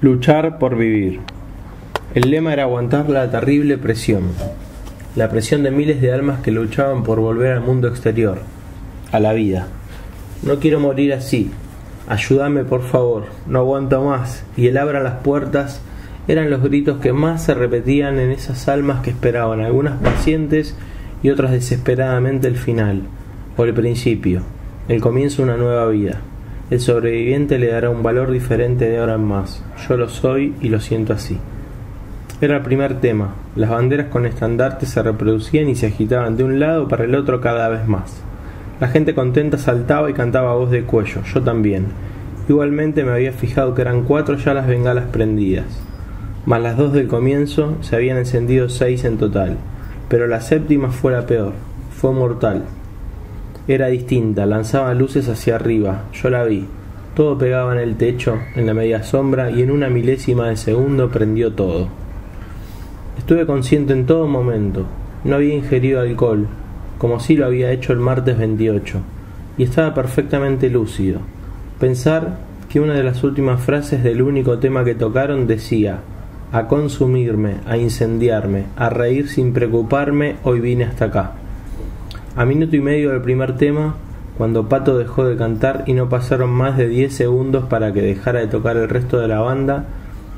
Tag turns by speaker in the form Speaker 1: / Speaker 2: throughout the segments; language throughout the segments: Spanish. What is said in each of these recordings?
Speaker 1: Luchar por vivir. El lema era aguantar la terrible presión, la presión de miles de almas que luchaban por volver al mundo exterior, a la vida. No quiero morir así, ayúdame por favor, no aguanto más, y el abran las puertas eran los gritos que más se repetían en esas almas que esperaban, algunas pacientes y otras desesperadamente el final, o el principio, el comienzo de una nueva vida. El sobreviviente le dará un valor diferente de ahora en más. Yo lo soy y lo siento así. Era el primer tema. Las banderas con estandartes se reproducían y se agitaban de un lado para el otro cada vez más. La gente contenta saltaba y cantaba a voz de cuello, yo también. Igualmente me había fijado que eran 4 ya las bengalas prendidas. Más las 2 del comienzo, se habían encendido 6 en total. Pero la séptima fue la peor. Fue mortal. Era distinta, lanzaba luces hacia arriba, yo la vi. Todo pegaba en el techo, en la media sombra, y en una milésima de segundo prendió todo. Estuve consciente en todo momento. No había ingerido alcohol, como sí lo había hecho el martes 28, y estaba perfectamente lúcido. Pensar que una de las últimas frases del único tema que tocaron decía: a consumirme, a incendiarme, a reír sin preocuparme, hoy vine hasta acá. A minuto y medio del primer tema, cuando Pato dejó de cantar y no pasaron más de 10 segundos para que dejara de tocar el resto de la banda,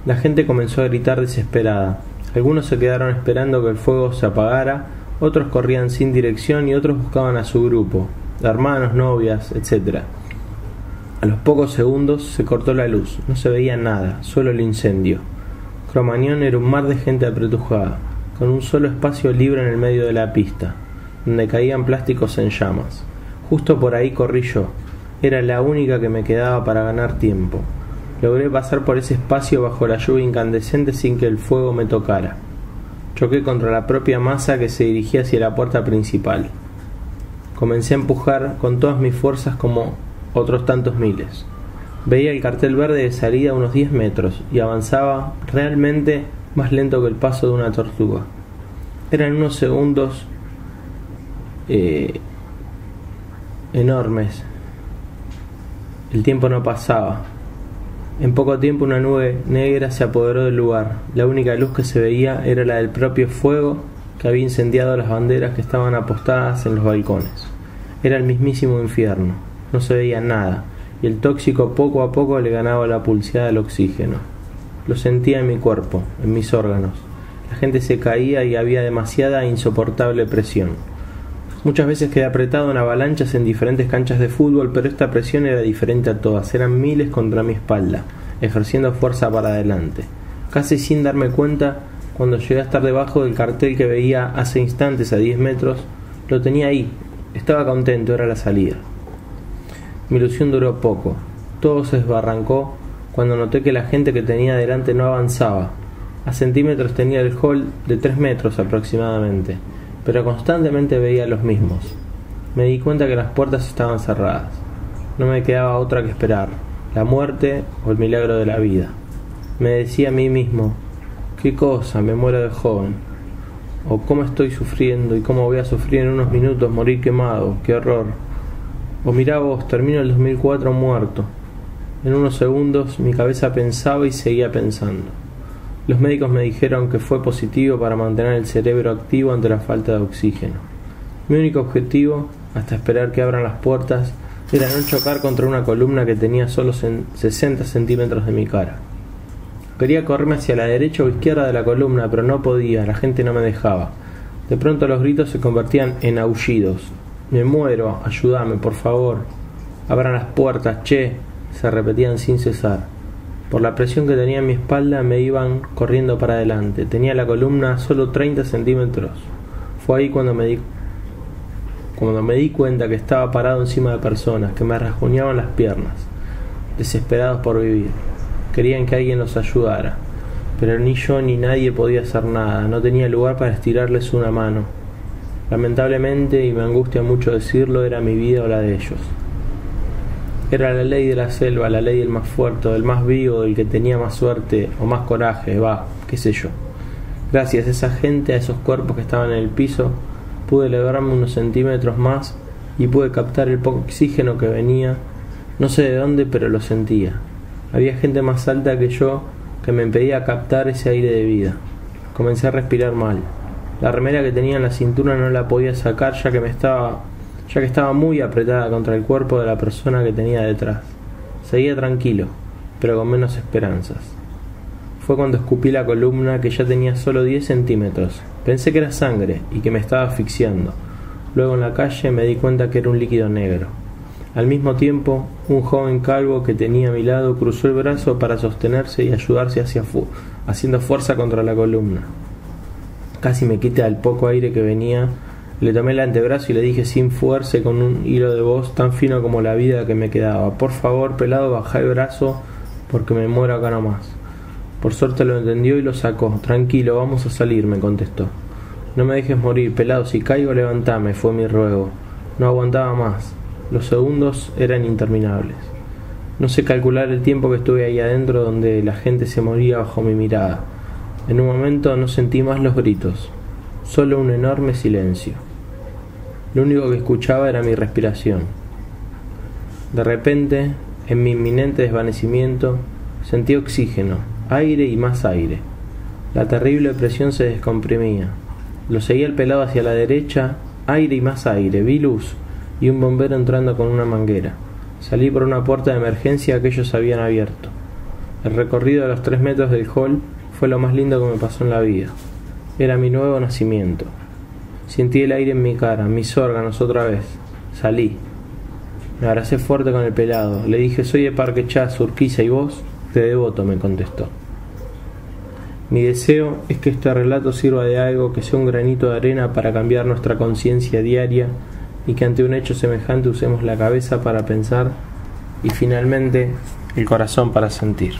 Speaker 1: la gente comenzó a gritar desesperada. Algunos se quedaron esperando que el fuego se apagara, otros corrían sin dirección y otros buscaban a su grupo, hermanos, novias, etc. A los pocos segundos se cortó la luz, no se veía nada, solo el incendio. Cromañón era un mar de gente apretujada, con un solo espacio libre en el medio de la pista, donde caían plásticos en llamas. Justo por ahí corrí yo. Era la única que me quedaba para ganar tiempo. Logré pasar por ese espacio bajo la lluvia incandescente sin que el fuego me tocara. Choqué contra la propia masa que se dirigía hacia la puerta principal. Comencé a empujar con todas mis fuerzas como otros tantos miles. Veía el cartel verde de salida a unos 10 metros y avanzaba realmente más lento que el paso de una tortuga. Eran unos segundos enormes. El tiempo no pasaba. En poco tiempo una nube negra se apoderó del lugar. La única luz que se veía era la del propio fuego que había incendiado las banderas que estaban apostadas en los balcones. Era el mismísimo infierno. No se veía nada, y el tóxico poco a poco le ganaba la pulseada al oxígeno. Lo sentía en mi cuerpo, en mis órganos. La gente se caía y había demasiada e insoportable presión. Muchas veces quedé apretado en avalanchas en diferentes canchas de fútbol, pero esta presión era diferente a todas. Eran miles contra mi espalda, ejerciendo fuerza para adelante. Casi sin darme cuenta, cuando llegué a estar debajo del cartel que veía hace instantes a 10 metros, lo tenía ahí. Estaba contento, era la salida. Mi ilusión duró poco. Todo se desbarrancó cuando noté que la gente que tenía delante no avanzaba. A centímetros tenía el hall de 3 metros aproximadamente, pero constantemente veía los mismos. Me di cuenta que las puertas estaban cerradas. No me quedaba otra que esperar, la muerte o el milagro de la vida. Me decía a mí mismo: qué cosa, me muero de joven. O cómo estoy sufriendo y cómo voy a sufrir en unos minutos morir quemado, qué horror. O mirá vos, termino el 2004 muerto. En unos segundos mi cabeza pensaba y seguía pensando. Los médicos me dijeron que fue positivo para mantener el cerebro activo ante la falta de oxígeno. Mi único objetivo, hasta esperar que abran las puertas, era no chocar contra una columna que tenía solo 60 centímetros de mi cara. Quería correrme hacia la derecha o izquierda de la columna, pero no podía, la gente no me dejaba. De pronto los gritos se convertían en aullidos. Me muero, ayúdame, por favor. Abran las puertas, che, se repetían sin cesar. Por la presión que tenía en mi espalda me iban corriendo para adelante. Tenía la columna a solo 30 centímetros. Fue ahí cuando me di cuenta que estaba parado encima de personas que me rasguñaban las piernas, desesperados por vivir. Querían que alguien los ayudara, pero ni yo ni nadie podía hacer nada. No tenía lugar para estirarles una mano. Lamentablemente, y me angustia mucho decirlo, era mi vida o la de ellos. Era la ley de la selva, la ley del más fuerte, del más vivo, del que tenía más suerte o más coraje, qué sé yo. Gracias a esa gente, a esos cuerpos que estaban en el piso, pude elevarme unos centímetros más y pude captar el poco oxígeno que venía, no sé de dónde, pero lo sentía. Había gente más alta que yo que me impedía captar ese aire de vida. Comencé a respirar mal. La remera que tenía en la cintura no la podía sacar ya que estaba muy apretada contra el cuerpo de la persona que tenía detrás. Seguía tranquilo, pero con menos esperanzas. Fue cuando escupí la columna, que ya tenía solo 10 centímetros. Pensé que era sangre y que me estaba asfixiando. Luego en la calle me di cuenta que era un líquido negro. Al mismo tiempo, un joven calvo que tenía a mi lado cruzó el brazo para sostenerse y ayudarse haciendo fuerza contra la columna. Casi me quita el poco aire que venía. Le tomé el antebrazo y le dije sin fuerza y con un hilo de voz tan fino como la vida que me quedaba: por favor, pelado, bajá el brazo porque me muero acá nomás. Por suerte lo entendió y lo sacó. Tranquilo, vamos a salir, me contestó. No me dejes morir, pelado, si caigo levantame, fue mi ruego. No aguantaba más. Los segundos eran interminables. No sé calcular el tiempo que estuve ahí adentro, donde la gente se moría bajo mi mirada. En un momento no sentí más los gritos, solo un enorme silencio. Lo único que escuchaba era mi respiración. De repente, en mi inminente desvanecimiento, sentí oxígeno, aire y más aire. La terrible presión se descomprimía. Lo seguía el pelado hacia la derecha, aire y más aire. Vi luz y un bombero entrando con una manguera. Salí por una puerta de emergencia que ellos habían abierto. El recorrido de los 3 metros del hall fue lo más lindo que me pasó en la vida. Era mi nuevo nacimiento. Sentí el aire en mi cara, mis órganos otra vez. Salí. Me abracé fuerte con el pelado. Le dije: soy de Parque Chas, Urquiza, ¿y vos? De Devoto, me contestó. Mi deseo es que este relato sirva de algo, que sea un granito de arena para cambiar nuestra conciencia diaria, y que ante un hecho semejante usemos la cabeza para pensar y finalmente el corazón para sentir.